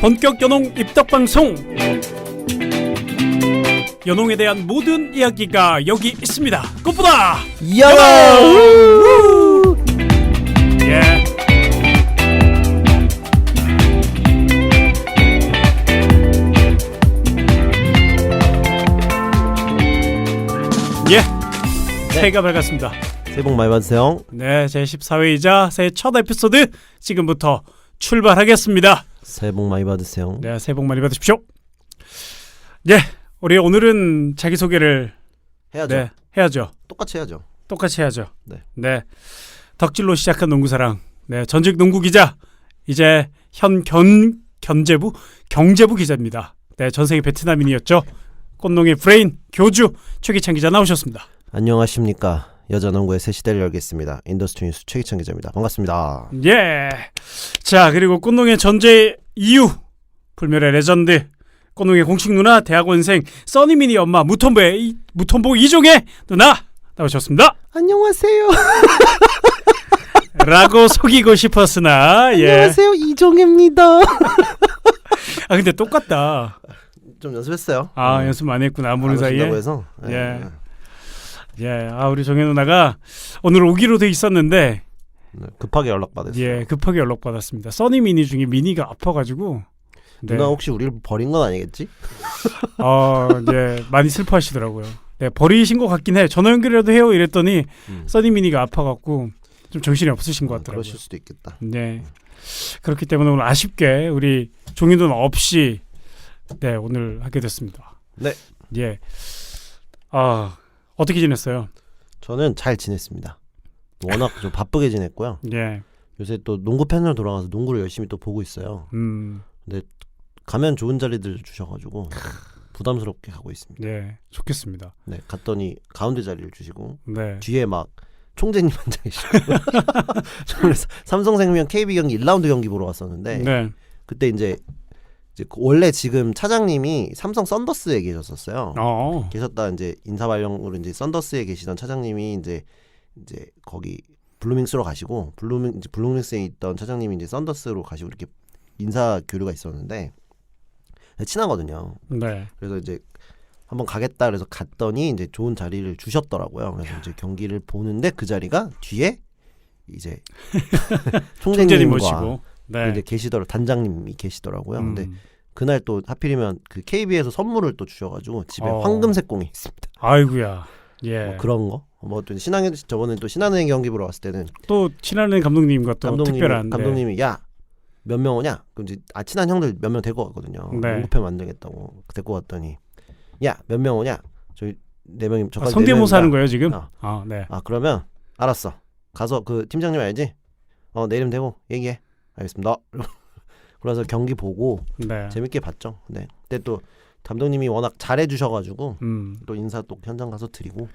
본격 연홍 입덕 방송. 연홍에 대한 모든 이야기가 여기 있습니다. 꽃보다 연홍! 예. 예. 새해가 밝았습니다. 새해 복 많이 받으세요. 네, 제 14회이자 새해 첫 에피소드 지금부터 출발하겠습니다. 새해 복 많이 받으세요. 네, 새해 복 많이 받으십시오. 네, 우리 오늘은 자기소개를 해야죠. 네, 해야죠. 똑같이 해야죠. 똑같이 해야죠. 네. 덕질로 시작한 농구사랑. 네, 전직 농구 기자. 이제 현 경제부 기자입니다. 네, 전생에 베트남인이었죠. 꽃농의 브레인 교주 최기찬 기자 나오셨습니다. 안녕하십니까. 여자농구의 새 시대를 열겠습니다. 인더스트리 뉴스 최기찬 기자입니다. 반갑습니다. 예. 자, 그리고 꽃농의 전재 이유 불멸의 레전드 꽃농의 공식 누나 대학원생 써니미니 엄마 무톤보 이종의 누나 나오셨습니다. 안녕하세요. 라고 속이고 싶었으나 예. 안녕하세요. 이종혜입니다. 아 근데 똑같다. 좀 연습했어요. 아 연습 많이 했구나 안 보는 사이에. 해서. 예. 예. 아 우리 정혜 누나가 오늘 오기로 돼 있었는데 급하게 연락받았어요. 예, 급하게 연락받았습니다. 써니미니 중에 미니가 아파가지고. 네. 누나 혹시 우리를 버린 건 아니겠지? 네, 많이 슬퍼하시더라고요. 네, 버리신 것 같긴 해. 전화 연결이라도 해요 이랬더니 써니미니가 아파갖고 좀 정신이 없으신 것 같더라고요. 그러실 수도 있겠다. 네, 그렇기 때문에 오늘 아쉽게 우리 종희 누나 없이 네 오늘 하게 됐습니다. 네. 예. 어떻게 지냈어요? 저는 잘 지냈습니다. 워낙 좀 바쁘게 지냈고요. 예. 요새 또 농구 팬으로 돌아가서 농구를 열심히 또 보고 있어요. 근데 가면 좋은 자리들 주셔가지고 부담스럽게 가고 있습니다. 네, 좋겠습니다. 네, 갔더니 가운데 자리를 주시고 네. 뒤에 막 총재님 앉아 계시고 그래서 삼성생명 KB 경기 1라운드 경기 보러 왔었는데 네. 그때 이제 원래 지금 차장님이 삼성 썬더스에 계셨었어요. 계셨다 이제 인사발령으로 이제 썬더스에 계시던 차장님이 이제 거기 블루밍스로 가시고 블루밍스에 있던 차장님이 이제 썬더스로 가시고 이렇게 인사 교류가 있었는데 친하거든요. 네. 그래서 이제 한번 가겠다 그래서 갔더니 이제 좋은 자리를 주셨더라고요. 그래서 이제 경기를 보는데 그 자리가 뒤에 이제 총재님 모시고 네. 이제 단장님이 계시더라고요. 근데 그날 또 하필이면 그 KB에서 선물을 또 주셔가지고 집에 황금색 공이 있습니다. 아이고야. 예. 뭐 그런 거. 또 저번에 또 신한은행 경기 보러 왔을 때는 또 친한은행 감독님과 또 특별한 감독님이 야 몇 명 오냐? 그럼 이제 친한 형들 몇 명 데리고 갔거든요. 네. 농구팬 만들겠다고 데리고 갔더니 야 몇 명 오냐? 저희 4명이 저까지 성대모사 하는 거예요 지금? 네. 그러면 알았어. 가서 그 팀장님 알지? 내 이름 대고 얘기해. 알겠습니다. 그래서 경기 보고 네. 재밌게 봤죠. 네. 그때 또 감독님이 워낙 잘해 주셔가지고 또 인사 또 현장 가서 드리고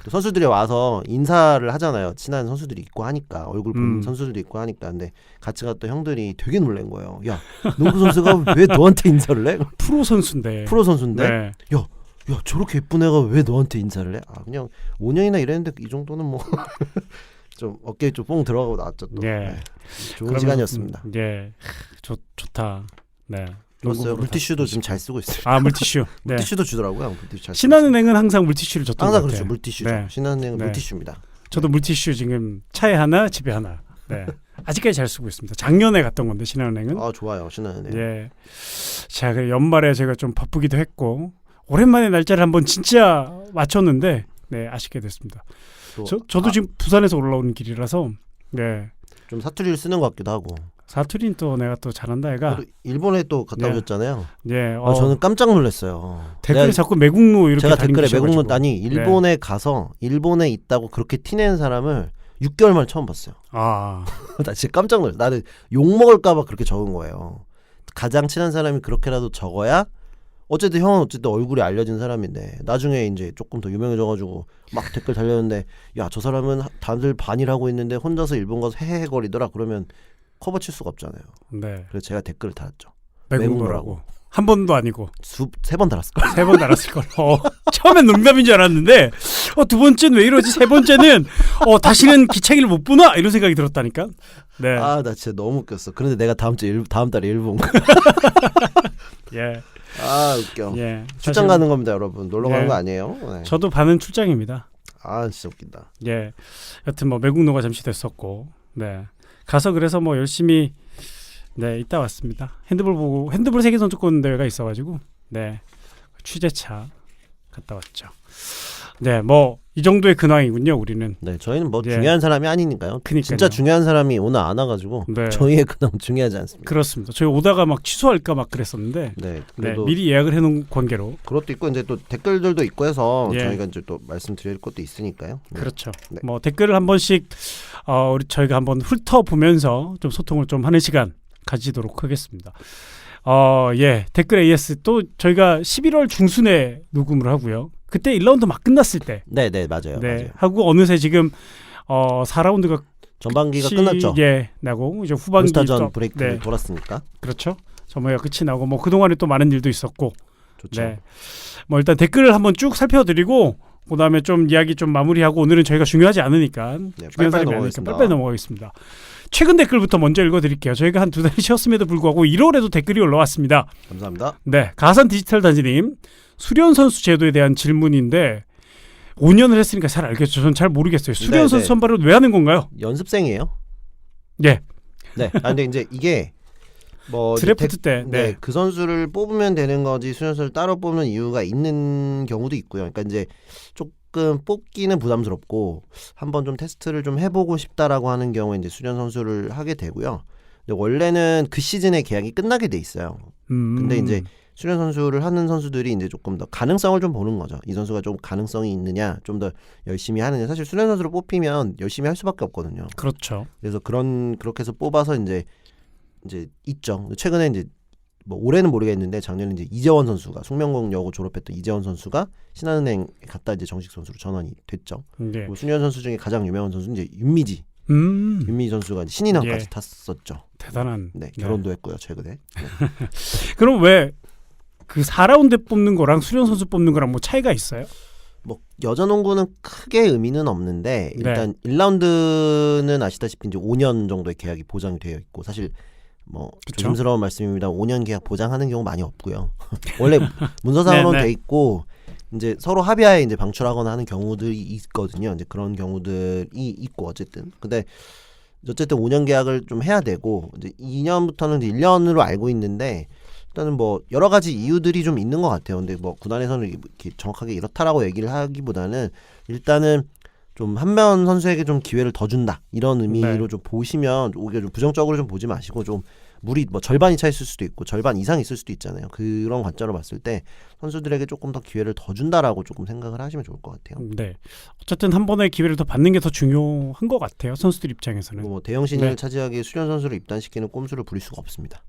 또 선수들이 와서 인사를 하잖아요. 친한 선수들이 있고 하니까 얼굴 본 선수들도 있고 하니까 근데 같이 갔던 형들이 되게 놀란 거예요. 야 농구 선수가 왜 너한테 인사를 해? 프로 선수인데. 네. 야 저렇게 예쁜 애가 왜 너한테 인사를 해? 그냥 5년이나 일했는데 이 정도는 뭐 좀 어깨에 좀 뽕 들어가고 나왔죠. 또. 예. 네. 좋은 시간이었습니다. 예. 좋다. 네. 물티슈도 지금 잘 쓰고 있어요. 물티슈. 네. 물티슈도 주더라고요. 물티슈 신한은행은 항상 물티슈를 줬던 것 같아요. 그렇죠. 물티슈죠. 네. 신한은행은 네. 물티슈입니다. 저도 물티슈 지금 차에 하나, 집에 하나. 네. 아직까지 잘 쓰고 있습니다. 작년에 갔던 건데 신한은행은. 좋아요. 신한은행. 예. 자, 그 연말에 제가 좀 바쁘기도 했고 오랜만에 날짜를 한번 진짜 맞췄는데 네, 아쉽게 됐습니다. 저도 지금 부산에서 올라오는 길이라서 네. 좀 사투리를 쓰는 것 같기도 하고. 사투리는 또 내가 또 잘한다 애가. 일본에 또 갔다 오셨잖아요. 네. 저는 깜짝 놀랐어요. 댓글에 자꾸 매국노 이렇게 제가 댓글에 매국노 일본에 가서 일본에 있다고 그렇게 티내는 사람을 6개월 만에 처음 봤어요. 나 진짜 깜짝 놀랐어요. 나는 욕먹을까 봐 그렇게 적은 거예요. 가장 친한 사람이 그렇게라도 적어야 어쨌든 형은 얼굴이 알려진 사람인데 나중에 이제 조금 더 유명해져가지고 막 댓글 달렸는데 야 저 사람은 다들 반일하고 있는데 혼자서 일본 가서 헤헤거리더라 그러면 커버 칠 수가 없잖아요. 네. 그래서 제가 댓글을 달았죠. 매국노라고. 한 번도 아니고 세 번 달았을 거예요. 3번 달았을 걸로. 처음엔 농담인 줄 알았는데 두 번째는 왜 이러지? 세 번째는 다시는 기차기를 못 보나? 이런 생각이 들었다니까. 네. 아, 나 진짜 너무 웃겼어. 그런데 내가 다음 달에 일본 가. 예. 아, 웃겨. 예. 출장 가는 겁니다, 여러분. 놀러 가는 예. 거 아니에요? 네. 저도 반은 출장입니다. 아, 진짜 웃긴다. 예. 여튼 뭐 매국노가 잠시 됐었고, 네. 가서 그래서 뭐 열심히 네 있다 왔습니다. 핸드볼 세계 선수권 대회가 있어가지고, 네 취재차 갔다 왔죠. 네, 뭐 이 정도의 근황이군요, 우리는. 네, 저희는 뭐 예. 중요한 사람이 아니니까요. 그니까요. 진짜 중요한 사람이 오늘 안 와가지고 네. 저희의 근황 중요하지 않습니다. 그렇습니다. 저희 오다가 막 취소할까 막 그랬었는데, 네, 네, 그래도 미리 예약을 해놓은 관계로. 그것도 있고 이제 또 댓글들도 있고 해서 예. 저희가 이제 또 말씀드릴 것도 있으니까요. 네. 그렇죠. 네. 뭐 댓글을 한 번씩 우리 저희가 한번 훑어보면서 좀 소통을 좀 하는 시간 가지도록 하겠습니다. 예, 댓글 AS 또 저희가 11월 중순에 녹음을 하고요. 그때 1라운드 막 끝났을 때, 네, 맞아요. 네, 맞아요. 하고 어느새 지금 4라운드가 전반기가 끝났죠. 예, 나고 이제 후반기 올스타전 또, 브레이크를 네, 돌았으니까 그렇죠. 전반기가 끝이 나고 뭐 그동안에 또 많은 일도 있었고, 좋죠. 네, 뭐 일단 댓글을 한번 쭉 살펴드리고 그다음에 좀 이야기 좀 마무리하고 오늘은 저희가 중요하지 않으니까 네, 중요한 사람이 아니니까 빨리 넘어가겠습니다. 최근 댓글부터 먼저 읽어드릴게요. 저희가 한 2달이 쉬었음에도 불구하고 1월에도 댓글이 올라왔습니다. 감사합니다. 네, 가산 디지털 단지님 수련 선수 제도에 대한 질문인데 5년을 했으니까 잘 알겠죠. 저는 잘 모르겠어요. 수련 네, 선수 네. 선발을 왜 하는 건가요? 연습생이에요. 예, 네. 근데 이제 이게 뭐 드래프트 때, 네, 그 선수를 뽑으면 되는 거지 수련 선수를 따로 뽑는 이유가 있는 경우도 있고요. 그러니까 이제 조금 뽑기는 부담스럽고 한번 좀 테스트를 좀 해보고 싶다라고 하는 경우에 이제 수련 선수를 하게 되고요. 원래는 그 시즌에 계약이 끝나게 돼 있어요. 근데 이제 수련 선수를 하는 선수들이 이제 조금 더 가능성을 좀 보는 거죠. 이 선수가 좀 가능성이 있느냐, 좀 더 열심히 하느냐. 사실 수련 선수로 뽑히면 열심히 할 수밖에 없거든요. 그렇죠. 그래서 그렇게 해서 뽑아서 이제 있죠. 최근에 이제 뭐 올해는 모르겠는데 작년에 이제 이재원 선수가 숙명고여고 졸업했던 이재원 선수가 신한은행 갔다 이제 정식 선수로 전환이 됐죠. 네. 그리고 수련 선수 중에 가장 유명한 선수는 이제 윤미지 선수가 이제 신인왕까지 예. 탔었죠. 대단한. 네, 결혼도 했고요 최근에. 네. 그럼 왜 그 4라운드 뽑는 거랑 수련 선수 뽑는 거랑 뭐 차이가 있어요? 뭐 여자농구는 크게 의미는 없는데 일단 1라운드는 아시다시피 이제 5년 정도의 계약이 보장이 되어 있고 사실 뭐 그쵸? 조심스러운 말씀입니다. 5년 계약 보장하는 경우 많이 없고요. 원래 문서상으로는 네, 네. 돼 있고 이제 서로 합의하에 이제 방출하거나 하는 경우들이 있거든요. 이제 그런 경우들이 있고 어쨌든 5년 계약을 좀 해야 되고 이제 2년부터는 이제 1년으로 알고 있는데 일단은 뭐 여러 가지 이유들이 좀 있는 것 같아요. 근데 뭐 구단에서는 이렇게 정확하게 이렇다라고 얘기를 하기보다는 일단은 좀 한면 선수에게 좀 기회를 더 준다 이런 의미로 네. 좀 보시면 오히려 좀 부정적으로 좀 보지 마시고 좀 물이 뭐 절반이 차 있을 수도 있고 절반 이상 있을 수도 있잖아요. 그런 관점으로 봤을 때 선수들에게 조금 더 기회를 더 준다라고 조금 생각을 하시면 좋을 것 같아요. 네. 어쨌든 한 번의 기회를 더 받는 게 더 중요한 것 같아요. 선수들 입장에서는. 뭐 대형 신인을 네. 차지하기에 수련 선수를 입단시키는 꼼수를 부릴 수가 없습니다.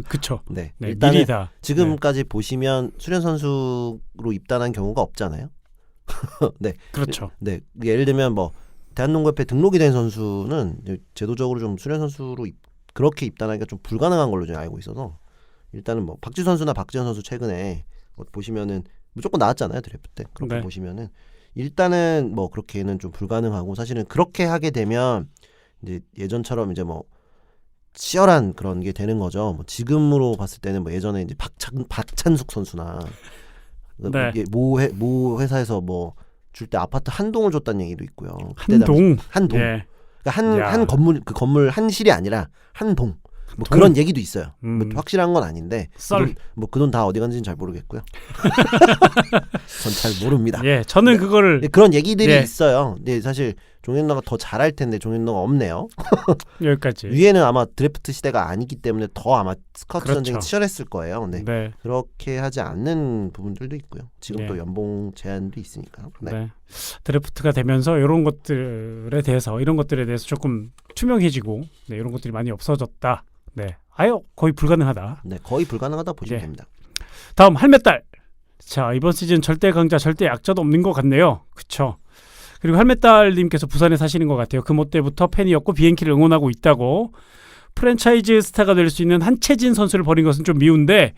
그렇죠. 네, 네, 일단은 미리 다. 지금까지 보시면 수련 선수로 입단한 경우가 없잖아요. 네, 그렇죠. 네, 예를 들면 뭐 대한농구협회 등록이 된 선수는 이제 제도적으로 좀 수련 선수로 그렇게 입단하기가 좀 불가능한 걸로 제가 알고 있어서 일단은 뭐 박지 선수나 박지현 선수 최근에 보시면은 무조건 나왔잖아요 드래프트 때. 그렇게 네. 보시면은 일단은 뭐 그렇게는 좀 불가능하고 사실은 그렇게 하게 되면 이제 예전처럼 이제 뭐 치열한 그런 게 되는 거죠. 뭐 지금으로 봤을 때는 뭐 예전에 이제 박찬숙 선수나 네. 이게 모 회사에서 뭐 줄 때 아파트 한 동을 줬다는 얘기도 있고요. 한동. 한 동. 예. 그러니까 한 건물 그 건물 한 실이 아니라 한 동. 뭐 동? 그런 얘기도 있어요. 뭐 음. 확실한 건 아닌데 썰. 그 돈 다 어디 간지는 잘 모르겠고요. 전 잘 모릅니다. 예, 저는 네. 그거를 네, 그런 얘기들이 예. 있어요. 근데 사실 종현너가 더 잘할 텐데 종현너가 없네요. 여기까지. 위에는 아마 드래프트 시대가 아니기 때문에 더 아마 스카우트 그렇죠. 전쟁이 치열했을 거예요. 근데 네. 그렇게 하지 않는 부분들도 있고요. 지금 네. 또 연봉 제한도 있으니까요. 네. 네. 드래프트가 되면서 이런 것들에 대해서 조금 투명해지고 네, 이런 것들이 많이 없어졌다. 네. 아예 거의 불가능하다. 네, 거의 불가능하다 보시면 예. 됩니다. 다음 할매딸. 자, 이번 시즌 절대 강자, 절대 약자도 없는 것 같네요. 그쵸? 그리고 할매딸님께서 부산에 사시는 것 같아요. 그 뭐 때부터 팬이었고 비행키를 응원하고 있다고. 프랜차이즈 스타가 될 수 있는 한채진 선수를 버린 것은 좀 미운데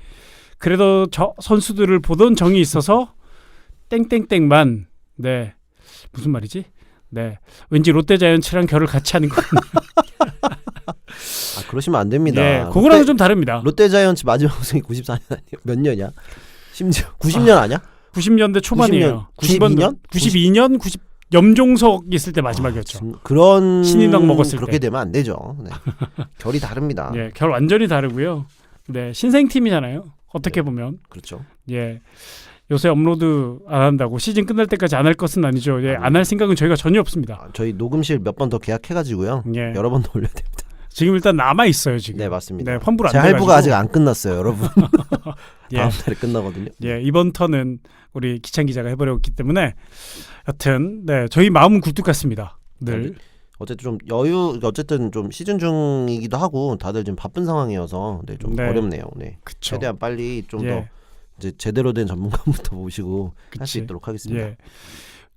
그래도 저 선수들을 보던 정이 있어서 땡땡땡만 네 무슨 말이지? 네 왠지 롯데자이언츠랑 결을 같이 하는 거 아, 그러시면 안 됩니다. 네, 그거랑은 좀 다릅니다. 롯데자이언츠 마지막 우승이 94년 아니에요? 몇 년이야? 심지어 90년 아니야? 90년대 초반이에요. 92년? 92년 90 염종석 있을 때 마지막이었죠. 그런 신인왕 먹었을 그렇게 때. 되면 안 되죠. 네. 결이 다릅니다. 예, 결 완전히 다르고요. 네, 신생팀이잖아요. 어떻게 네. 보면. 그렇죠. 예. 요새 업로드 안 한다고 시즌 끝날 때까지 안 할 것은 아니죠. 예, 안 할 생각은 저희가 전혀 없습니다. 아, 저희 녹음실 몇 번 더 계약해가지고요. 예. 여러 번 더 올려야 됩니다. 지금 일단 남아 있어요 지금. 네 맞습니다. 네, 환불 안 제 돼가지고. 할부가 아직 안 끝났어요, 여러분. 예. 다음 달에 끝나거든요. 예, 이번 턴은 우리 기찬 기자가 해버렸기 때문에 여튼 네, 저희 마음은 굴뚝 같습니다. 늘. 어쨌든 좀 어쨌든 좀 시즌 중이기도 하고 다들 좀 바쁜 상황이어서 네, 좀 네. 어렵네요. 네. 그쵸. 최대한 빨리 좀 더 예. 이제 제대로 된 전문가부터 모시고 할 수 그치. 있도록 하겠습니다. 예.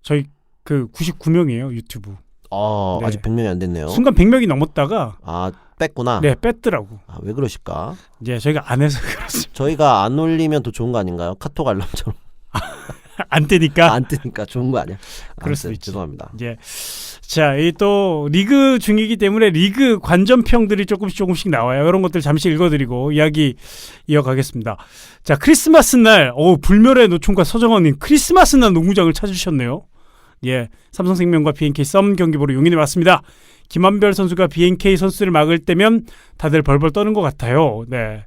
저희 그 99명이에요 유튜브. 네. 아직 100명이 안 됐네요. 순간 100명이 넘었다가 아 뺐구나. 네 뺐더라고. 아, 왜 그러실까? 예, 저희가 안 해서 그렇습니다. 저희가 안 올리면 더 좋은 거 아닌가요? 카톡 알람처럼 안 되니까. 안 뜨니까 좋은 거 아니야? 그럴 수도 아무튼 있지. 죄송합니다. 예. 자, 이 또 리그 중이기 때문에 리그 관전평들이 조금씩 나와요. 이런 것들 잠시 읽어드리고 이야기 이어가겠습니다. 자, 크리스마스 날, 불멸의 노총과 서정원님 크리스마스 날 농구장을 찾으셨네요. 예, 삼성생명과 BNK 썸 경기 보러 용인에 왔습니다. 김한별 선수가 BNK 선수를 막을 때면 다들 벌벌 떠는 것 같아요. 네.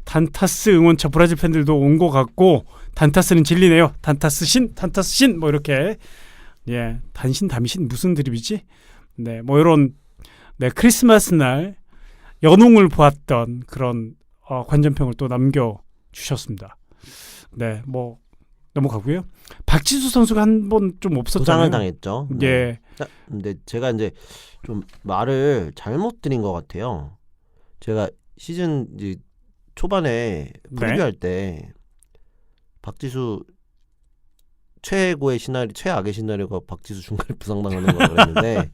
단타스 응원차 브라질 팬들도 온 것 같고 단타스는 진리네요. 단타스 신 뭐 이렇게 예 단신 담신 무슨 드립이지? 네 뭐 이런 네 크리스마스 날 연홍을 보았던 그런 관전평을 또 남겨주셨습니다. 네 뭐 넘어가고요. 박지수 선수가 한 번 좀 없었잖아요. 부상을 당했죠. 네. 예. 자, 근데 제가 이제 좀 말을 잘못 드린 것 같아요. 제가 시즌 이제 초반에 프리뷰할 때 박지수 최고의 시나리오, 최악의 시나리오가 박지수 중간에 부상당하는 거라고 했는데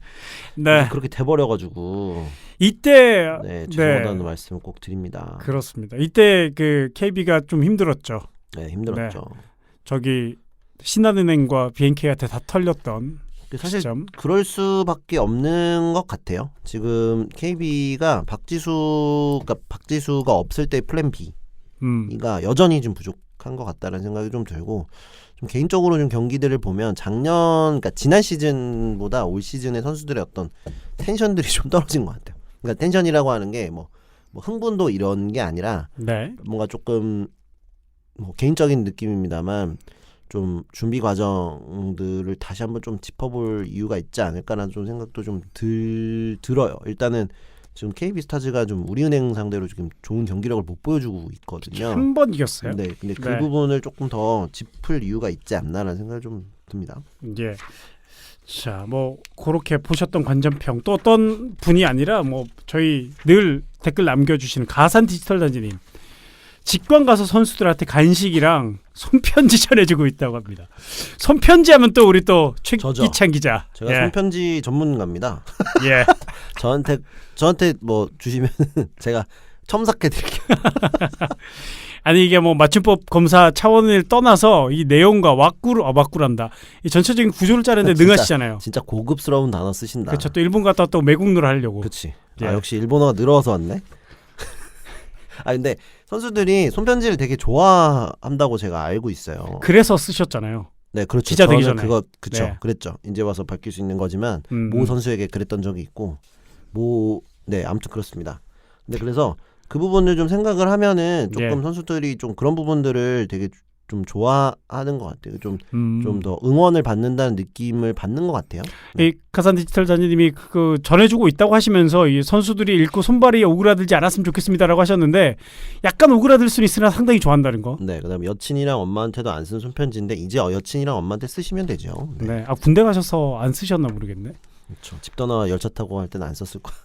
네. 그렇게 돼버려가지고 이때 네, 죄송하다는 말씀을 꼭 드립니다. 그렇습니다. 이때 그 KB가 좀 힘들었죠. 네, 힘들었죠. 저기 신한은행과 BNK한테 다 털렸던 사실 시점. 그럴 수밖에 없는 것 같아요. 지금 KB가 박지수가 없을 때 플랜 B가 여전히 좀 부족한 것 같다는 생각이 좀 들고 좀 개인적으로 좀 경기들을 보면 그러니까 지난 시즌보다 올 시즌의 선수들의 어떤 텐션들이 좀 떨어진 것 같아요. 그러니까 텐션이라고 하는 게 뭐 흥분도 이런 게 아니라 네. 뭔가 조금 뭐 개인적인 느낌입니다만 좀 준비 과정들을 다시 한번 좀 짚어볼 이유가 있지 않을까라는 좀 생각도 좀 들어요. 일단은 지금 KB스타즈가 좀 우리은행 상대로 지금 좋은 경기력을 못 보여주고 있거든요. 한 번 이겼어요. 네, 근데 그 네. 부분을 조금 더 짚을 이유가 있지 않나라는 생각이 좀 듭니다. 예. 자, 뭐 그렇게 보셨던 관전평 또 어떤 분이 아니라 뭐 저희 늘 댓글 남겨주시는 가산 디지털 단지님 직관 가서 선수들한테 간식이랑 손편지 전해주고 있다고 합니다. 손편지하면 또 우리 또 최기찬 기자. 제가 예. 손편지 전문가입니다. 예. 저한테 뭐 주시면 제가 첨삭해 드릴게요. 아니 이게 뭐 맞춤법 검사 차원을 떠나서 이 내용과 왁구란다. 이 전체적인 구조를 짜는데 진짜, 능하시잖아요. 진짜 고급스러운 단어 쓰신다. 그렇죠. 또 일본 갔다 또 매국노를 하려고. 그렇지. 예. 아, 역시 일본어가 늘어서 왔네. 아 근데 선수들이 손편지를 되게 좋아한다고 제가 알고 있어요. 그래서 쓰셨잖아요. 네, 그렇죠. 기자 되기 저는 전에. 그쵸. 네. 그랬죠. 이제 와서 밝힐 수 있는 거지만 모 선수에게 그랬던 적이 있고 네, 아무튼 그렇습니다. 근데 그래서 그 부분을 좀 생각을 하면은 조금 예. 선수들이 좀 그런 부분들을 되게 좀 좋아하는 것 같아요. 좀 더 응원을 받는다는 느낌을 받는 것 같아요. 이 가산 디지털 단지님이 그 전해주고 있다고 하시면서 이 선수들이 읽고 손발이 오그라들지 않았으면 좋겠습니다라고 하셨는데 약간 오그라들 수는 있으나 상당히 좋아한다는 거. 네, 그다음에 여친이랑 엄마한테도 안 쓴 손편지인데 이제 여친이랑 엄마한테 쓰시면 되죠. 네. 네. 아 군대 가셔서 안 쓰셨나 모르겠네. 그렇죠. 집 떠나 열차 타고 할 때는 안 썼을 거야.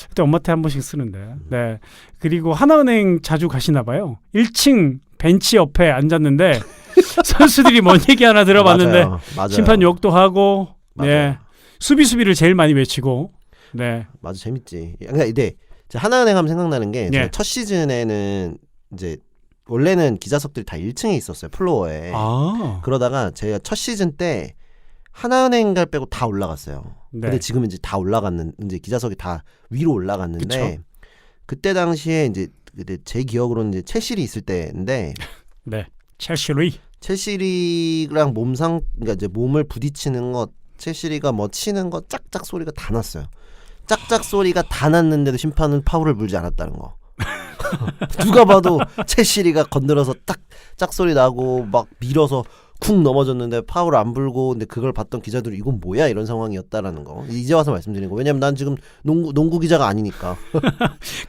그때 엄마한테 한 번씩 쓰는데. 네. 그리고 하나은행 자주 가시나 봐요. 1층 벤치 옆에 앉았는데 선수들이 뭔 얘기 하나 들어봤는데 맞아요. 심판 욕도 하고 맞아요. 네. 수비를 제일 많이 외치고 네. 맞아 재밌지. 그러니까 이제 제 하나은행 하면 생각나는 게 예. 첫 시즌에는 이제 원래는 기자석들이 다 1층에 있었어요. 플로어에. 그러다가 제가 첫 시즌 때 하나은행 갈 빼고 다 올라갔어요. 네. 근데 지금 이제 다 올라갔는 이제 기자석이 다 위로 올라갔는데 그쵸? 그때 당시에 이제 그때 제 기억으로는 이제 첼시리 있을 때인데 네. 첼시리. 첼시리랑 그러니까 이제 몸을 부딪히는 것, 첼시리가 뭐 치는 거 짝짝 소리가 다 났어요. 짝짝 소리가 다 났는데도 심판은 파울을 물지 않았다는 거. 누가 봐도 첼시리가 건드려서 딱 짝 소리 나고 막 밀어서 쿵 넘어졌는데 파울 안 불고, 근데 그걸 봤던 기자들이 이건 뭐야 이런 상황이었다라는 거. 이제 와서 말씀드리는 거. 왜냐면 난 지금 농구 기자가 아니니까.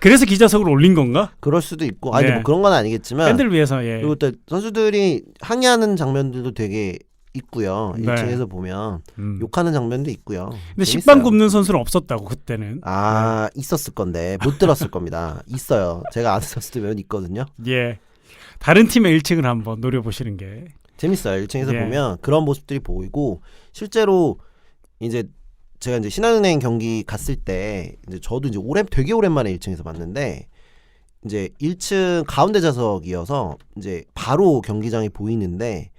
그래서 기자석을 올린 건가? 그럴 수도 있고, 아니 네. 뭐 그런 건 아니겠지만. 팬들 위해서. 예. 그리고 또 선수들이 항의하는 장면들도 되게 있고요. 네. 1층에서 보면 욕하는 장면도 있고요. 근데 재밌어요. 식빵 굽는 선수는 없었다고 그때는. 있었을 건데 못 들었을 겁니다. 있어요. 제가 안 있었을 때면 있거든요. 예. 다른 팀의 1층을 한번 노려보시는 게. 재밌어요. 1층에서 예. 보면 그런 모습들이 보이고, 실제로 이제 제가 이제 신한은행 경기 갔을 때 이제 저도 이제 되게 오랜만에 1층에서 봤는데, 이제 1층 가운데 좌석이어서 이제 바로 경기장이 보이는데,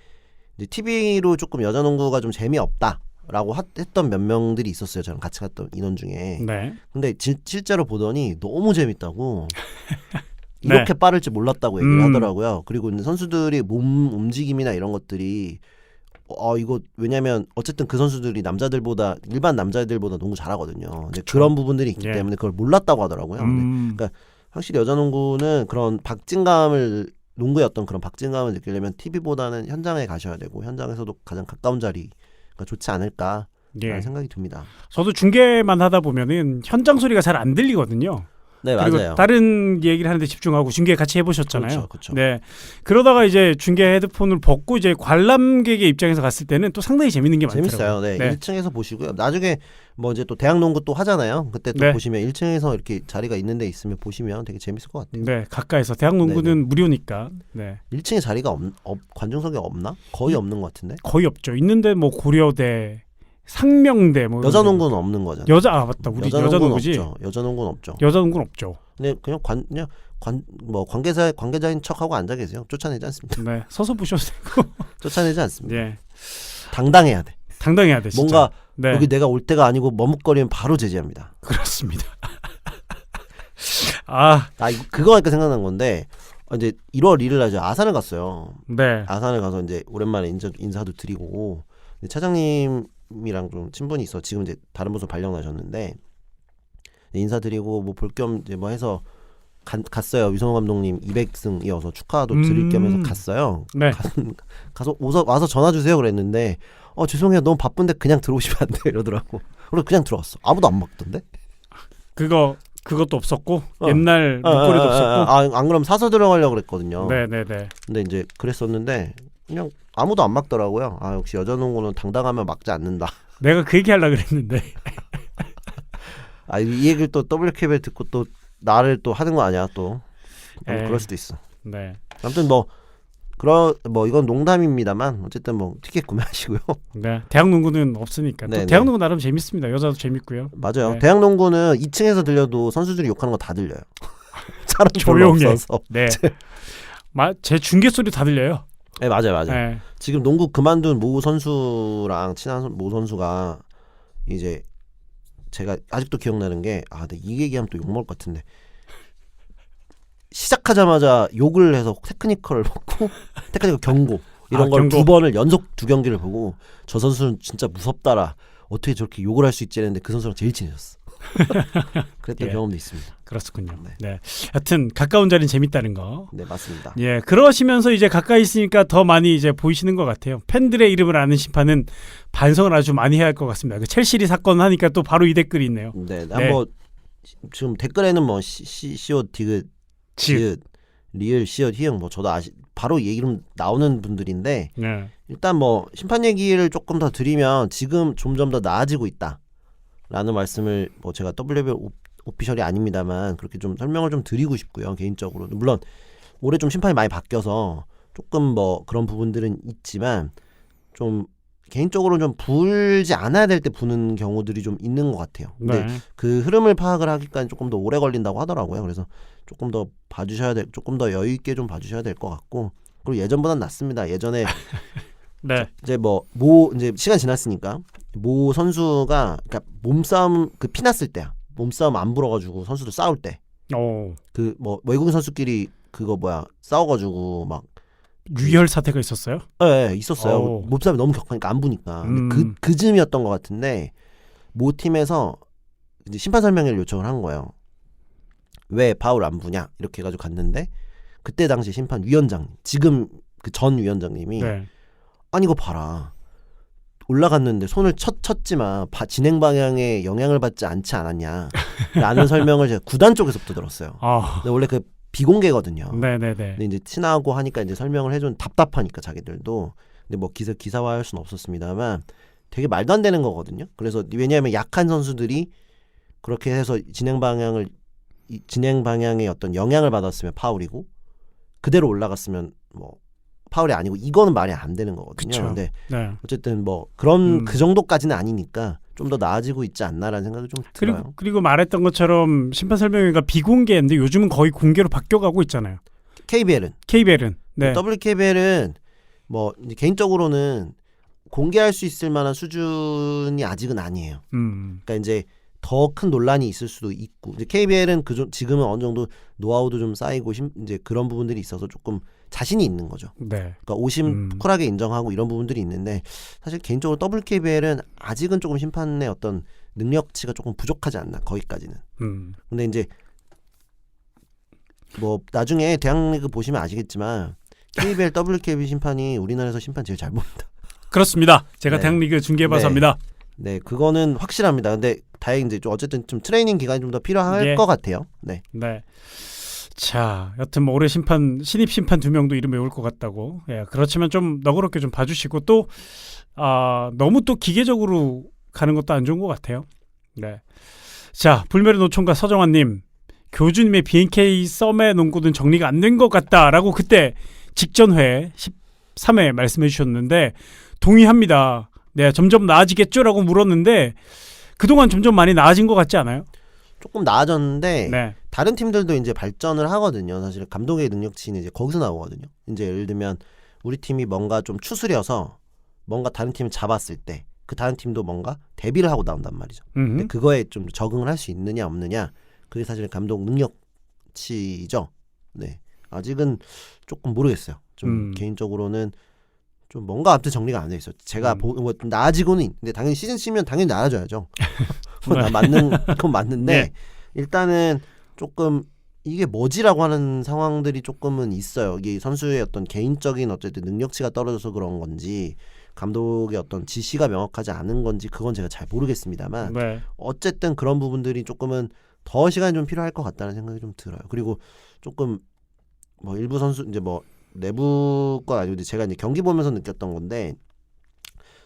이제 TV로 조금 여자 농구가 좀 재미없다라고 했던 몇 명들이 있었어요. 저랑 같이 갔던 인원 중에. 네. 근데 실제로 보더니 너무 재밌다고. 네. 이렇게 빠를 줄 몰랐다고 얘기를 하더라고요. 그리고 이제 선수들이 몸 움직임이나 이런 것들이 이거 왜냐면 어쨌든 그 선수들이 일반 남자들보다 농구 잘하거든요. 근데 그런 부분들이 있기 예. 때문에 그걸 몰랐다고 하더라고요. 그러니까 확실히 여자 농구는 그런 농구의 어떤 그런 박진감을 느끼려면 TV보다는 현장에 가셔야 되고, 현장에서도 가장 가까운 자리가 좋지 않을까라는 예. 생각이 듭니다. 저도 중계만 하다 보면은 현장 소리가 잘 안 들리거든요. 네, 그리고 맞아요. 다른 얘기를 하는데 집중하고 중계 같이 해보셨잖아요. 그렇죠. 네. 그러다가 이제 중계 헤드폰을 벗고 이제 관람객의 입장에서 갔을 때는 또 상당히 재밌는 게 많더라고요. 재밌어요. 네, 1층에서 보시고요. 나중에 뭐 이제 또 대학농구 또 하잖아요. 그때 또 네. 보시면 1층에서 이렇게 자리가 있는 데 있으면 보시면 되게 재밌을 것 같아요. 네, 가까이서 대학 농구는 무료니까. 네. 1층에 자리가 관중석이 없나? 거의 없는 것 같은데. 거의 없죠. 있는데 뭐 고려대, 상명대 뭐 여자 농구는 없는 거잖아요. 맞다. 우리 여자 농구지. 없죠. 여자 농구는 없죠. 여자 농구는 없죠. 근데 그냥 관계자인 척하고 앉아 계세요. 쫓아내지 않습니다. 네, 서서 보셔도 되고. 쫓아내지 않습니다. 예. 당당해야 돼. 당당해야 돼, 진짜. 뭔가 네. 여기 내가 올 때가 아니고 머뭇거리면 바로 제지합니다. 그렇습니다. 그거 하니까 생각난 건데, 이제 1월 1일 날 아산을 갔어요. 네. 아산을 가서 이제 오랜만에 인사도 드리고, 차장님이랑 좀 친분이 있어. 지금 이제 다른 부서 발령 나셨는데, 인사드리고 뭐 볼 겸 이제 뭐 해서 갔어요. 위성호 감독님 200승이어서 축하도 드릴 겸해서 갔어요. 네. 가서 와서 전화 주세요 그랬는데, 죄송해요, 너무 바쁜데 그냥 들어오시면 안 돼요 이러더라고. 그래서 그냥 들어왔어. 아무도 안 막던데. 그것도 없었고 옛날 목걸이도 없었고. 안 그러면 사서 들어가려고 그랬거든요. 네네네. 근데 이제 그랬었는데 그냥 아무도 안 막더라고요. 역시 여자농구는 당당하면 막지 않는다. 내가 그 얘기 하려고 그랬는데. 이 얘기를 또 WKBL 듣고 또 나를 또 하는 거 아니야 또. 그럴 수도 있어. 네. 아무튼 이건 농담입니다만 어쨌든 뭐 티켓 구매하시고요. 네. 대학 농구는 없으니까. 또 대학 농구 나름 재밌습니다. 여자도 재밌고요. 맞아요. 네. 대학 농구는 2층에서 들려도 선수들이 욕하는 거 다 들려요. 사람 조용해. 없어서. 네. 제 중계 소리 다 들려요. 네, 맞아요. 네. 지금 농구 그만둔 모 선수랑 친한 모 선수가 이제 제가 아직도 기억나는 게, 근데 이 얘기하면 또 욕먹을 것 같은데, 시작하자마자 욕을 해서 테크니컬을 먹고 테크니컬 경고 이런 걸 경고. 2번을 연속 2경기를 보고, 저 선수는 진짜 무섭다라, 어떻게 저렇게 욕을 할 수 있지 했는데 그 선수랑 제일 친해졌어. 그랬던 예. 경험도 있습니다. 그렇군요. 네. 하여튼 가까운 자리는 재밌다는 거. 네, 맞습니다. 예, 그러시면서 이제 가까이 있으니까 더 많이 이제 보이시는 것 같아요. 팬들의 이름을 아는 심판은 반성을 아주 많이 해야 할 것 같습니다. 그 첼시리 사건 하니까 또 바로 이 댓글이 있네요. 네, 뭐 지금 댓글에는 뭐 시옷 디귿 지읒 리을 시읒 희응 뭐 저도 바로 이 이름 나오는 분들인데, 네. 일단 뭐 심판 얘기를 조금 더 드리면 지금 점점 더 나아지고 있다라는 말씀을 뭐 제가 WBL 오피셜이 아닙니다만 그렇게 좀 설명을 좀 드리고 싶고요. 개인적으로 물론 올해 좀 심판이 많이 바뀌어서 조금 뭐 그런 부분들은 있지만 좀 개인적으로 좀 불지 않아야 될 때 부는 경우들이 좀 있는 것 같아요. 근데 네. 그 흐름을 파악을 하기까지 조금 더 오래 걸린다고 하더라고요. 그래서 조금 더 조금 더 여유 있게 좀 봐주셔야 될 것 같고, 그리고 예전보단 낫습니다. 예전에 네. 이제 이제 시간 지났으니까 모 선수가 그러니까 몸싸움 그 피났을 때야. 몸싸움 안 불어가지고 선수들 싸울 때 오. 그 외국인 선수끼리 그거 싸워가지고 막 유혈 사태가 있었어요? 예, 있었어요. 오. 몸싸움이 너무 격하니까 안 부니까. 근데 그 즈음이었던 것 같은데 모 팀에서 이제 심판 설명회를 요청을 한 거예요. 왜 파울 안 부냐 이렇게 해가지고 갔는데 그때 당시 심판 위원장 지금 그 전 위원장님이 네. 아니 이거 봐라. 올라갔는데 손을 쳤지만 진행 방향에 영향을 받지 않지 않았냐 라는 설명을 제가 구단 쪽에서부터 들었어요. 근데 원래 그 비공개거든요. 네네네. 근데 이제 친하고 하니까 이제 설명을 해준 답답하니까 자기들도. 근데 기사화할 수는 없었습니다만 되게 말도 안 되는 거거든요. 그래서 왜냐하면 약한 선수들이 그렇게 해서 진행 방향에 어떤 영향을 받았으면 파울이고 그대로 올라갔으면 파울이 아니고 이거는 말이 안 되는 거거든요. 그쵸. 근데 네. 어쨌든 그런 그 정도까지는 아니니까 좀 더 나아지고 있지 않나라는 생각이 좀 들어요. 그리고 말했던 것처럼 심판 설명회가 비공개인데 요즘은 거의 공개로 바뀌어가고 있잖아요. KBL은 네. WKBL은 이제 개인적으로는 공개할 수 있을 만한 수준이 아직은 아니에요. 그러니까 이제 더 큰 논란이 있을 수도 있고 이제 KBL은 지금은 어느 정도 노하우도 좀 쌓이고 이제 그런 부분들이 있어서 조금 자신이 있는 거죠. 네. 그러니까 오심 쿨하게 인정하고 이런 부분들이 있는데 사실 개인적으로 WKBL은 아직은 조금 심판의 어떤 능력치가 조금 부족하지 않나 거기까지는. 근데 이제 나중에 대학리그 보시면 아시겠지만 KBL, WKBL 심판이 우리나라에서 심판 제일 잘 봅니다. 그렇습니다. 제가 네. 대학리그 중계해봐서 합니다. 네, 그거는 확실합니다. 근데 다행히 이제 어쨌든 좀 트레이닝 기간이 좀 더 필요할 것 같아요. 네. 네. 자, 여튼 올해 신입 심판 2명도 이름 외울 것 같다고. 예, 그렇지만 좀 너그럽게 좀 봐주시고 또 너무 또 기계적으로 가는 것도 안 좋은 것 같아요. 네. 자, 불멸의 노총각 서정환님, 교주님의 BNK 썸의 농구는 정리가 안 된 것 같다라고 그때 직전회 13회 말씀해 주셨는데 동의합니다. 네, 점점 나아지겠죠라고 물었는데 그동안 점점 많이 나아진 것 같지 않아요? 조금 나아졌는데 네. 다른 팀들도 이제 발전을 하거든요. 사실 감독의 능력치는 이제 거기서 나오거든요. 이제 예를 들면 우리 팀이 뭔가 좀 추스려서 뭔가 다른 팀을 잡았을 때 그 다른 팀도 뭔가 대비를 하고 나온단 말이죠. 근데 그거에 좀 적응을 할 수 있느냐 없느냐 그게 사실 감독 능력치죠. 네. 아직은 조금 모르겠어요. 좀 개인적으로는 좀 뭔가 아무튼 정리가 안 돼 있어요. 제가 나아지고는 근데 당연히 시즌 치면 당연히 나아져야죠. 그건 맞는데 네. 일단은 조금 이게 뭐지라고 하는 상황들이 조금은 있어요. 이게 선수의 어떤 개인적인 어쨌든 능력치가 떨어져서 그런 건지 감독의 어떤 지시가 명확하지 않은 건지 그건 제가 잘 모르겠습니다만 네. 어쨌든 그런 부분들이 조금은 더 시간이 좀 필요할 것 같다는 생각이 좀 들어요. 그리고 조금 일부 선수 이제 내부 건 아니고 제가 이제 경기 보면서 느꼈던 건데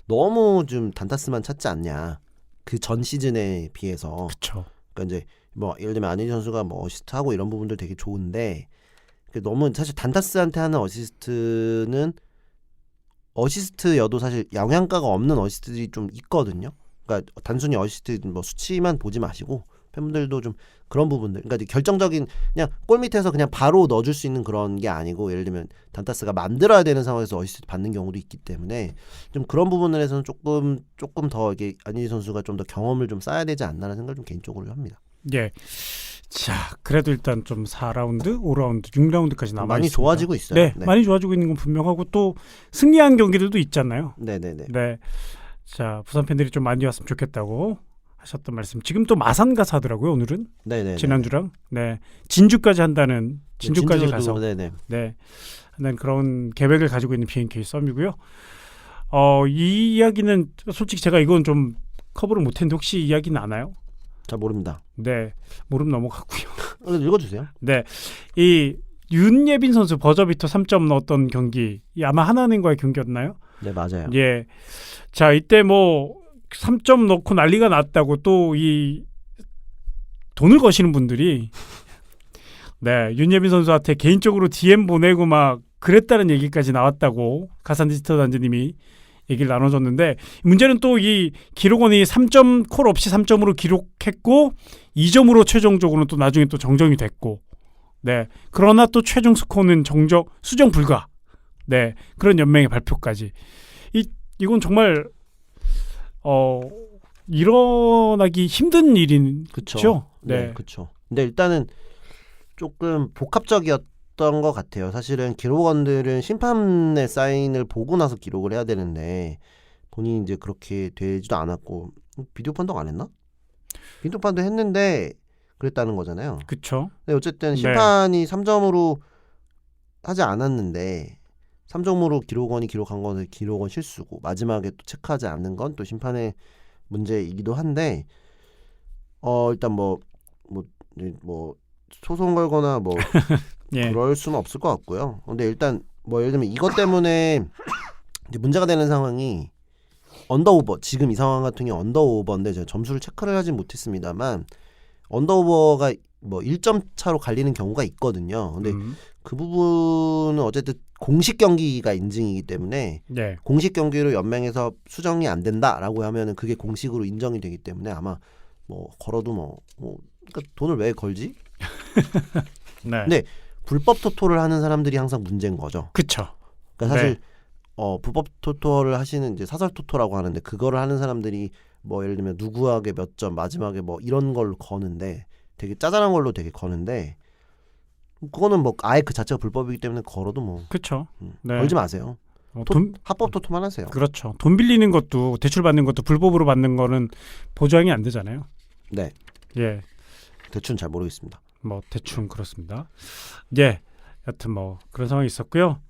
너무 좀 단타스만 찾지 않냐 그 전 시즌에 비해서. 그렇죠. 그러니까 이제 예를 들면 안현지 선수가 어시스트하고 이런 부분들 되게 좋은데 너무 사실 단타스한테 하는 어시스트는 어시스트여도 사실 영향가가 없는 어시스트들이 좀 있거든요. 그러니까 단순히 어시스트 수치만 보지 마시고 팬분들도 좀 그런 부분들, 그러니까 결정적인 그냥 골 밑에서 그냥 바로 넣어줄 수 있는 그런 게 아니고 예를 들면 단타스가 만들어야 되는 상황에서 어시스트 받는 경우도 있기 때문에 좀 그런 부분에서는 조금 더 이게 안희지 선수가 좀 더 경험을 좀 쌓아야 되지 않나라는 생각을 좀 개인적으로 합니다. 예. 자, 그래도 일단 좀 4라운드, 5라운드, 6라운드까지 남아 많이 있습니다. 좋아지고 있어요. 네, 많이 좋아지고 있는 건 분명하고 또 승리한 경기들도 있잖아요. 네네네. 네. 자, 부산 팬들이 좀 많이 왔으면 좋겠다고 하셨던 말씀. 지금 또 마산 가서 하더라고요, 오늘은. 네네. 지난주랑. 네. 진주까지 한다는 진주까지 진주도, 가서 네네. 네. 하는 그런 계획을 가지고 있는 BNK 썸이고요. 이 이야기는 솔직히 제가 이건 좀 커버를 못 했는데 혹시 이야기는 아나요? 잘 모릅니다. 네. 모름 넘어갔고요. 읽어주세요. 네. 이 윤예빈 선수 버저비터 3점 넣었던 경기. 아마 하나은행과의 경기였나요? 네, 맞아요. 예. 자, 이때 3점 넣고 난리가 났다고 또 이 돈을 거시는 분들이 네, 윤예빈 선수한테 개인적으로 DM 보내고 막 그랬다는 얘기까지 나왔다고 가산 디지털 단지님이 얘기를 나눠줬는데 문제는 또 이 기록원이 3점 콜 없이 3점으로 기록했고 2점으로 최종적으로는 또 나중에 또 정정이 됐고 네 그러나 또 최종 스코어는 수정 불가 네 그런 연맹의 발표까지 이건 정말 일어나기 힘든 일인 그렇죠. 네, 그렇죠. 근데 일단은 조금 복합적이었던 것 같아요. 사실은 기록원들은 심판의 사인을 보고 나서 기록을 해야 되는데 본인이 이제 그렇게 되지도 않았고 비디오 판독 안 했나? 비디오 판독 했는데 그랬다는 거잖아요. 그렇죠. 근데 어쨌든 심판이 3점으로 하지 않았는데 3점으로 기록원이 기록한 거는 기록원 실수고 마지막에 또 체크하지 않는 건 또 심판의 문제이기도 한데 일단 뭐 소송 걸거나 뭐 예. 그럴 수는 없을 것 같고요. 근데 일단 뭐 예를 들면 이것 때문에 이제 문제가 되는 상황이 언더오버 지금 이 상황 같은 경우 언더오버인데 제가 점수를 체크를 하진 못했습니다만 언더오버가 뭐 1점 차로 갈리는 경우가 있거든요. 근데 그 부분은 어쨌든 공식 경기가 인증이기 때문에 네. 공식 경기로 연맹에서 수정이 안 된다라고 하면은 그게 공식으로 인정이 되기 때문에 아마 뭐 걸어도 그러니까 돈을 왜 걸지? 네. 근데 불법 토토를 하는 사람들이 항상 문제인 거죠. 그렇죠. 그러니까 사실 불법 토토를 하시는 이제 사설 토토라고 하는데 그거를 하는 사람들이 뭐 예를 들면 누구에게 몇 점 마지막에 뭐 이런 걸로 거는데 되게 짜잘한 걸로 되게 거는데 그거는 뭐 아예 그 자체가 불법이기 때문에 걸어도 뭐 그렇죠. 네. 걸지 마세요. 합법 토토만 하세요. 그렇죠. 돈 빌리는 것도 대출 받는 것도 불법으로 받는 거는 보장이 안 되잖아요. 네. 예. 대충 잘 모르겠습니다. 뭐 대충 그렇습니다. 예. 여튼 뭐 그런 상황이 있었고요.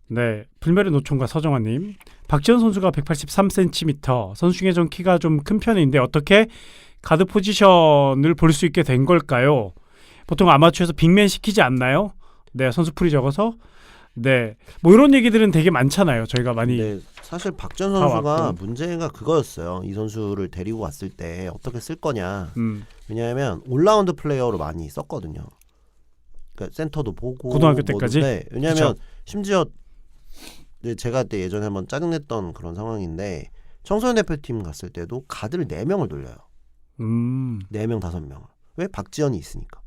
네. 불멸의 노총과 서정환님. 박지현 선수가 183cm 선수 중에 좀 키가 좀 큰 편인데 어떻게 가드 포지션을 볼 수 있게 된 걸까요? 보통 아마추어에서 빅맨 시키지 않나요? 네. 선수 풀이 적어서 네. 뭐 이런 얘기들은 되게 많잖아요. 저희가 많이 네, 사실 박지현 선수가 문제가 그거였어요. 이 선수를 데리고 왔을 때 어떻게 쓸 거냐. 왜냐하면 올라운드 플레이어로 많이 썼거든요. 그러니까 센터도 보고 고등학교 때까지. 네, 왜냐하면 그쵸? 심지어 제가 그때 예전에 한번 짜증냈던 그런 상황인데 청소년 대표팀 갔을 때도 가드를 4명을 돌려요. 4명 5명을. 왜? 박지현이 있으니까.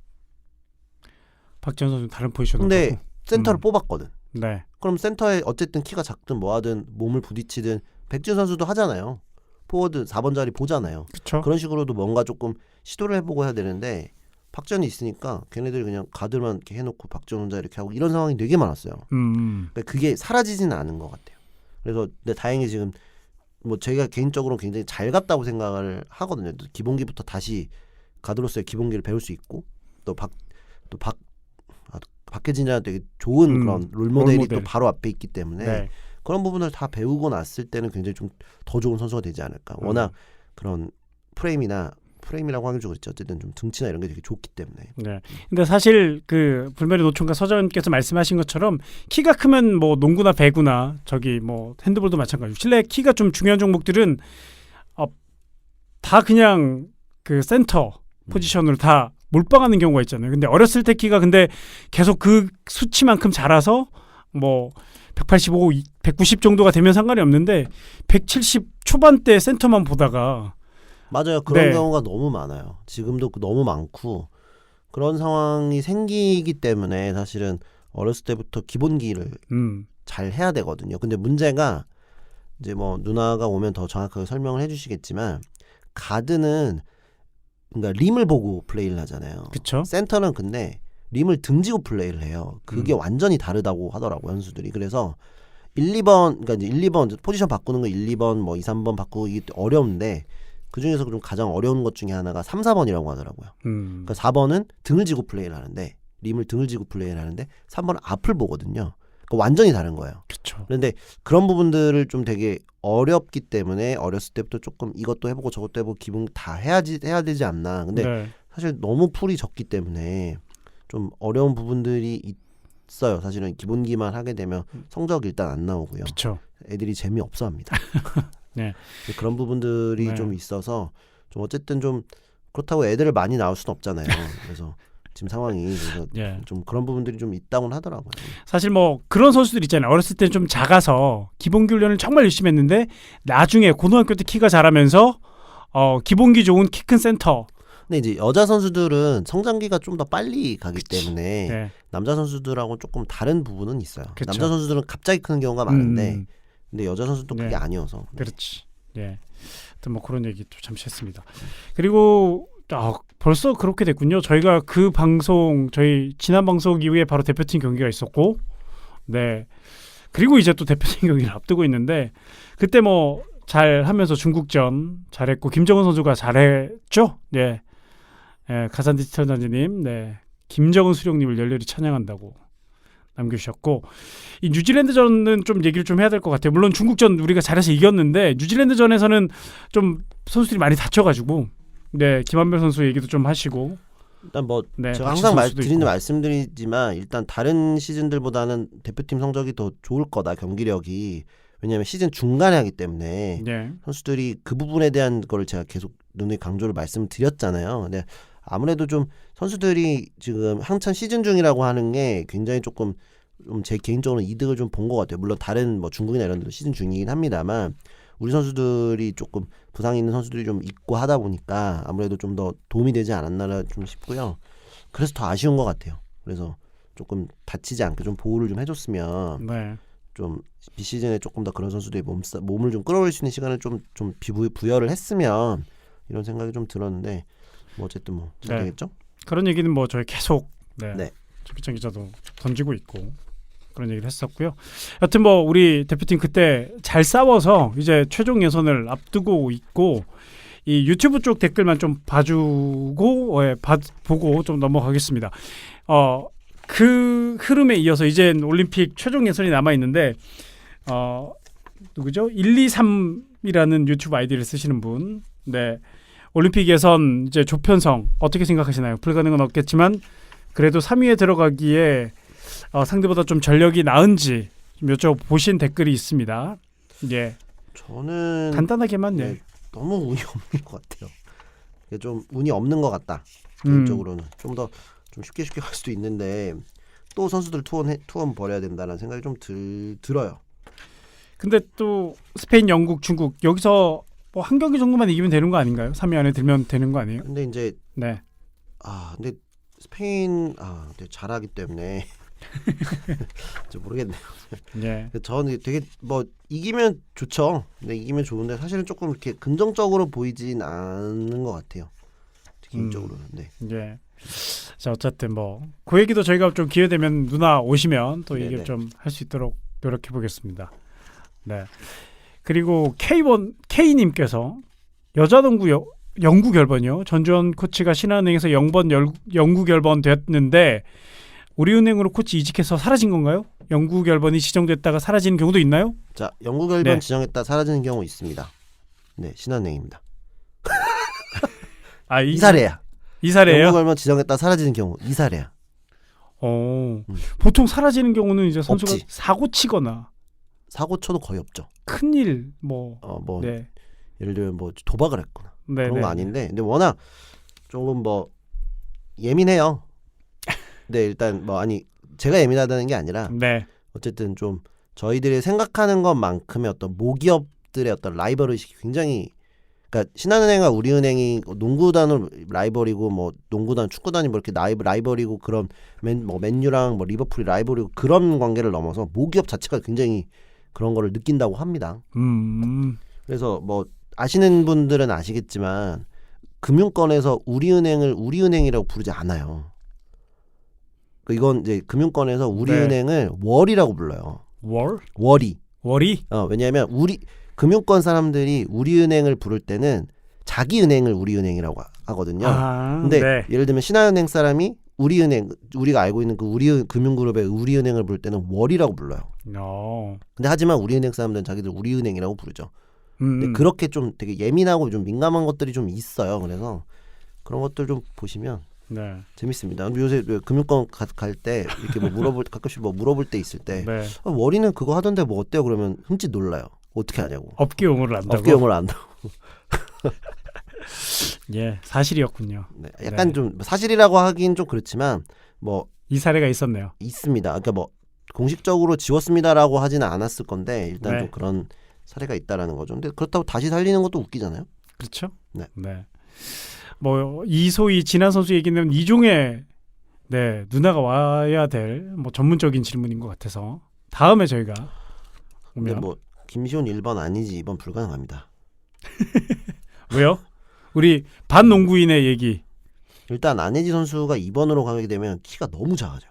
박지현 선수 다른 포지션으로. 근데 센터를 뽑았거든. 네. 그럼 센터에 어쨌든 키가 작든 뭐하든 몸을 부딪히든 백지훈 선수도 하잖아요. 포워드 4번 자리 보잖아요. 그쵸? 그런 식으로도 뭔가 조금 시도를 해보고 해야 되는데 박지현이 있으니까 걔네들이 그냥 가드만 이렇게 해놓고 박지현 혼자 이렇게 하고 이런 상황이 되게 많았어요. 그러니까 그게 사라지지는 않은 것 같아요. 그래서 근데 다행히 지금 뭐 제가 개인적으로 굉장히 잘 갔다고 생각을 하거든요. 또 기본기부터 다시 가드로서의 기본기를 배울 수 있고 박혜진이랑 되게 좋은 그런 롤모델이 또 바로 앞에 있기 때문에 네. 그런 부분을 다 배우고 났을 때는 굉장히 좀 더 좋은 선수가 되지 않을까. 워낙 그런 프레임이라고 하긴 좀 그렇죠. 어쨌든 좀 등치나 이런 게 되게 좋기 때문에. 네. 근데 사실 그 불멸의 노총과 서정님께서 말씀하신 것처럼 키가 크면 뭐 농구나 배구나 저기 뭐 핸드볼도 마찬가지고 실내 키가 좀 중요한 종목들은 다 그냥 그 센터 포지션으로 다 몰빵하는 경우가 있잖아요. 근데 어렸을 때 키가 근데 계속 그 수치만큼 자라서 뭐 185, 190 정도가 되면 상관이 없는데 170 초반대 센터만 보다가 맞아요. 그런 네. 경우가 너무 많아요. 지금도 너무 많고 그런 상황이 생기기 때문에 사실은 어렸을 때부터 기본기를 잘 해야 되거든요. 근데 문제가 이제 뭐 누나가 오면 더 정확하게 설명을 해주시겠지만 가드는 그러니까 림을 보고 플레이를 하잖아요. 그쵸? 센터는 근데 림을 등지고 플레이를 해요. 그게 완전히 다르다고 하더라고요, 선수들이. 그래서 1, 2번 그러니까 이제 1, 2번 포지션 바꾸는 거 1, 2번 뭐 2, 3번 바꾸고 이게 어려운데 그중에서 좀 가장 어려운 것 중에 하나가 3, 4번이라고 하더라고요. 그러니까 4번은 등을 지고 플레이를 하는데 림을 등을 지고 플레이를 하는데 3번은 앞을 보거든요. 그러니까 완전히 다른 거예요. 그쵸. 그런데 그런 부분들을 좀 되게 어렵기 때문에 어렸을 때부터 조금 이것도 해보고 저것도 해보고 기분 다 해야 되지 않나. 근데 네. 사실 너무 풀이 적기 때문에 좀 어려운 부분들이 있어요. 사실은 기본기만 하게 되면 성적 일단 안 나오고요. 그쵸. 애들이 재미없어 합니다. 네. 그런 부분들이 네. 좀 있어서 좀 어쨌든 좀 그렇다고 애들을 많이 나올 수는 없잖아요. 그래서 지금 상황이. 그래서 예. 좀 그런 부분들이 좀 있다고는 하더라고요. 사실 뭐 그런 선수들 있잖아요. 어렸을 때 좀 작아서 기본기 훈련을 정말 열심히 했는데 나중에 고등학교 때 키가 자라면서 기본기 좋은 키 큰 센터. 근데 이제 여자 선수들은 성장기가 좀 더 빨리 가기 때문에 네. 남자 선수들하고 조금 다른 부분은 있어요. 그쵸. 남자 선수들은 갑자기 크는 경우가 많은데 근데 여자 선수도 그게 네. 아니어서. 그렇지. 예. 하여튼 뭐 그런 얘기 또 잠시 했습니다. 그리고 벌써 그렇게 됐군요. 저희가 그 방송 저희 지난 방송 이후에 바로 대표팀 경기가 있었고, 네. 그리고 이제 또 대표팀 경기를 앞두고 있는데 그때 뭐 잘하면서 중국전 잘했고 김정은 선수가 잘했죠. 네. 예, 가산 디지털 단지님, 네. 김정은 수령님을 열렬히 찬양한다고 남겨주셨고, 이 뉴질랜드전은 좀 얘기를 좀 해야 될 것 같아요. 물론 중국전 우리가 잘해서 이겼는데 뉴질랜드전에서는 좀 선수들이 많이 다쳐가지고, 네, 김한별 선수 얘기도 좀 하시고. 일단 뭐 네, 제가 박지수 항상 선수도 드리는 있고. 말씀드리지만 일단 다른 시즌들보다는 대표팀 성적이 더 좋을 거다, 경기력이. 왜냐하면 시즌 중간에 하기 때문에 네. 선수들이 그 부분에 대한 거를 제가 계속 눈에 강조를 말씀드렸잖아요. 근데 아무래도 좀 선수들이 지금 한참 시즌 중이라고 하는 게 굉장히 조금 제 개인적으로 이득을 좀 본 것 같아요. 물론 다른 뭐 중국이나 이런 데도 시즌 중이긴 합니다만 우리 선수들이 조금 부상이 있는 선수들이 좀 있고 하다 보니까 아무래도 좀 더 도움이 되지 않았나 좀 싶고요. 그래서 더 아쉬운 것 같아요. 그래서 조금 다치지 않게 좀 보호를 좀 해줬으면 네. 좀 비시즌에 조금 더 그런 선수들이 몸을 좀 끌어올릴 수 있는 시간을 좀 부여를 했으면 이런 생각이 좀 들었는데 뭐 어쨌든 뭐 잘 네. 되겠죠? 그런 얘기는 뭐 저희 계속 네. 최기찬 기자도 던지고 있고 그런 얘기를 했었고요. 여튼 뭐 우리 대표팀 그때 잘 싸워서 이제 최종 예선을 앞두고 있고 이 유튜브 쪽 댓글만 좀 봐주고 보고 좀 넘어가겠습니다. 그 흐름에 이어서 이제 올림픽 최종 예선이 남아 있는데 누구죠? 123이라는 유튜브 아이디를 쓰시는 분. 네. 올림픽 예선 이제 조편성 어떻게 생각하시나요? 불가능은 없겠지만 그래도 3위에 들어가기에 상대보다 좀 전력이 나은지 좀 여쭤보신 댓글이 있습니다. 예. 저는 간단하게만 네, 네. 너무 운이 없는 것 같아요. 이게 좀 운이 없는 것 같다. 개인적으로는 좀 더 좀 쉽게 갈 수도 있는데 또 선수들 투혼 벌여야 된다는 생각이 좀 들어요. 근데 또 스페인, 영국, 중국 여기서 뭐 한 경기 정도만 이기면 되는 거 아닌가요? 3위 안에 들면 되는 거 아니에요? 근데 이제 네. 근데 스페인 근데 잘하기 때문에 좀 모르겠네요. 예. 저는 되게 뭐 이기면 좋죠. 근데 이기면 좋은데 사실은 조금 이렇게 긍정적으로 보이진 않는 것 같아요. 개인적으로는. 네. 예. 자, 어쨌든 뭐 그 얘기도 저희가 좀 기회 되면 누나 오시면 또 네네. 얘기를 좀 할 수 있도록 노력해 보겠습니다. 네. 그리고 K님께서 여자 농구 영구 결번이요. 전주현 코치가 신한은행에서 영구 결번 됐는데 우리은행으로 코치 이직해서 사라진 건가요? 영구 결번이 지정됐다가 사라지는 경우도 있나요? 자, 영구 결번 네. 지정했다 사라지는 경우 있습니다. 네, 신한은행입니다. 이 사례야. 이 사례예요? 영구 결번 지정했다 사라지는 경우 이 사례야. 보통 사라지는 경우는 이제 선수가 없지. 사고 치거나 사고 쳐도 거의 없죠. 큰일 뭐 네. 예를 들면 뭐 도박을 했거나 네, 그런 네. 거 아닌데, 근데 워낙 조금 뭐 예민해요. 네, 일단 뭐 제가 예민하다는 게 아니라 네. 어쨌든 좀 저희들이 생각하는 것만큼의 어떤 모기업들의 어떤 라이벌 의식이 굉장히, 그러니까 신한은행과 우리은행이 농구단은 라이벌이고 뭐 농구단, 축구단이 뭐 이렇게 라이벌이고 그런 맨유랑 뭐 리버풀이 라이벌이고 그런 관계를 넘어서 모기업 자체가 굉장히 그런 거를 느낀다고 합니다. 그래서 뭐 아시는 분들은 아시겠지만 금융권에서 우리은행을 우리은행이라고 부르지 않아요. 이건 이제 금융권에서 우리은행을 월이라고 불러요. 월이. 왜냐하면 금융권 사람들이 우리은행을 부를 때는 자기 은행을 우리은행이라고 하거든요. 근데 네. 예를 들면 신한은행 사람이 우리은행, 우리가 알고 있는 그 금융그룹의 우리은행을 부를 때는 월이라고 불러요. 근데 하지만 우리은행 사람들은 자기들 우리은행이라고 부르죠. 근데 그렇게 좀 되게 예민하고 좀 민감한 것들이 좀 있어요. 그래서 그런 것들 좀 보시면 네. 재밌습니다. 요새 금융권 갈 때 이렇게 뭐 가끔씩 뭐 물어볼 때 있을 때 네. 월이는 그거 하던데 뭐 어때요? 그러면 흠칫 놀라요. 어떻게 하냐고. 업계 용어를 안다고. 업계 용어를 안다고. 예, 사실이었군요. 네, 약간 네. 좀 사실이라고 하긴 좀 그렇지만 뭐 이 사례가 있었네요. 있습니다. 그러니까 뭐 공식적으로 지웠습니다라고 하지는 않았을 건데 일단 네. 좀 그런 사례가 있다라는 거죠. 근데 그렇다고 다시 살리는 것도 웃기잖아요. 그렇죠? 네. 뭐 이소희 진한 선수 얘기는 이종의 누나가 와야 될 뭐 전문적인 질문인 것 같아서 다음에 저희가 근데 오면 뭐 김시훈 1번 아니지 2번 불가능합니다. 왜요? 우리 반농구인의 얘기. 일단 안혜지 선수가 2번으로 가게 되면 키가 너무 작아져요.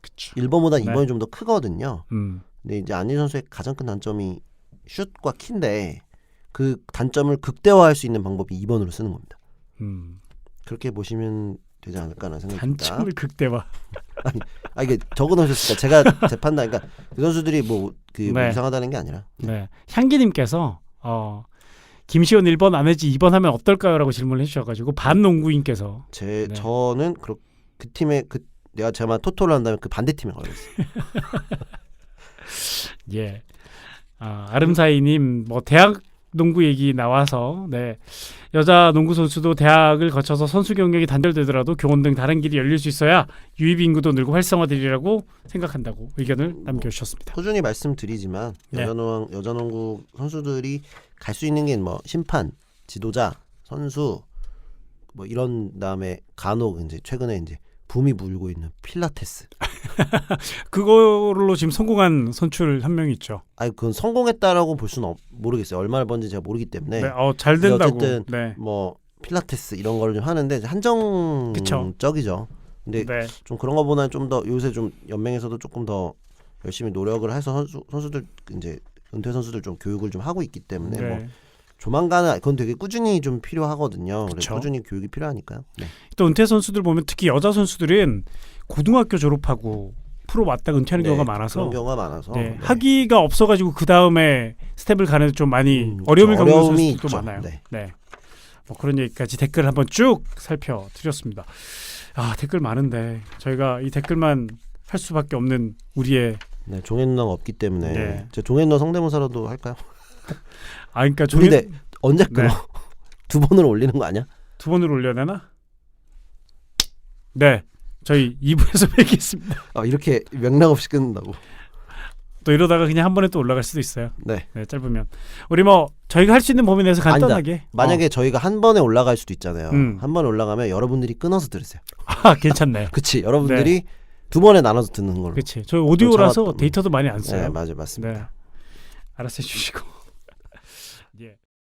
그쵸. 1번보다 네. 2번이 좀 더 크거든요. 음. 근데 이제 안혜지 선수의 가장 큰 단점이 슛과 키인데 그 단점을 극대화할 수 있는 방법이 2번으로 쓰는 겁니다. 그렇게 보시면 되지 않을까라는 생각이 듭니다. 단점을 극대화. 이게 적어놓으셨으니까 제가 제 판단, 그러니까 그 선수들이 뭐 네. 이상하다는 게 아니라. 네. 향기님께서 김시현 1번 안혜지 2번 하면 어떨까요? 라고 질문을 해주셔가지고 반농구인께서 네. 저는 그 팀에 내가 제가 토토를 한다면 그 반대 팀에 걸렸어요. 예. 아름사이님 뭐 대학 농구 얘기 나와서 여자 농구 선수도 대학을 거쳐서 선수 경력이 단절되더라도 교원 등 다른 길이 열릴 수 있어야 유입 인구도 늘고 활성화되리라고 생각한다고 의견을 남겨주셨습니다. 꾸준히 말씀드리지만 네. 여자 농구 선수들이 갈 수 있는 게 뭐 심판, 지도자, 선수 뭐 이런 다음에 간혹 이제 최근에 이제 붐이 불고 있는 필라테스. 그걸로 지금 성공한 선출 한 명 있죠. 그건 성공했다라고 볼 수는 모르겠어요. 얼마나 번지 제가 모르기 때문에. 잘 된다고. 어쨌든 네. 뭐 필라테스 이런 거를 좀 하는데 한정적이죠. 근데 좀 그런 거보다는 좀 더 요새 좀 연맹에서도 조금 더 열심히 노력을 해서 선수들 이제 은퇴 선수들 좀 교육을 좀 하고 있기 때문에 뭐 조만간은 그건 되게 꾸준히 좀 필요하거든요. 그래서 꾸준히 교육이 필요하니까요. 네. 또 은퇴 선수들 보면 특히 여자 선수들은 고등학교 졸업하고 프로 왔다가 은퇴하는 경우가 많아서 그런 경우가 많아서 학위가 없어가지고 그 다음에 스텝을 가는 좀 많이 어려움을 겪는 선수들도 있죠. 많아요. 네. 뭐 그런 얘기까지 댓글 한번 쭉 살펴드렸습니다. 댓글 많은데 저희가 이 댓글만 할 수밖에 없는 우리의 종혜 누나가 없기 때문에 제 종혜 누나 성대모사라도 할까요? 그러니까 근데 언제 끊어? 두 번으로 올리는 거 아니야? 두 번으로 올려야 되나? 네, 저희 2부에서 뵙겠습니다. 이렇게 맥락 없이 끊는다고? 또 이러다가 그냥 한 번에 또 올라갈 수도 있어요. 네, 짧으면 우리 뭐 저희가 할 수 있는 범위 내에서 간단하게. 만약에 저희가 한 번에 올라갈 수도 있잖아요. 한 번에 올라가면 여러분들이 끊어서 들으세요. 괜찮네요. 그치, 여러분들이 두 번에 나눠서 듣는 걸로. 그치, 저희 오디오라서 데이터도 많이 안 써요. 네, 맞습니다. 알아서 해주시고. 예.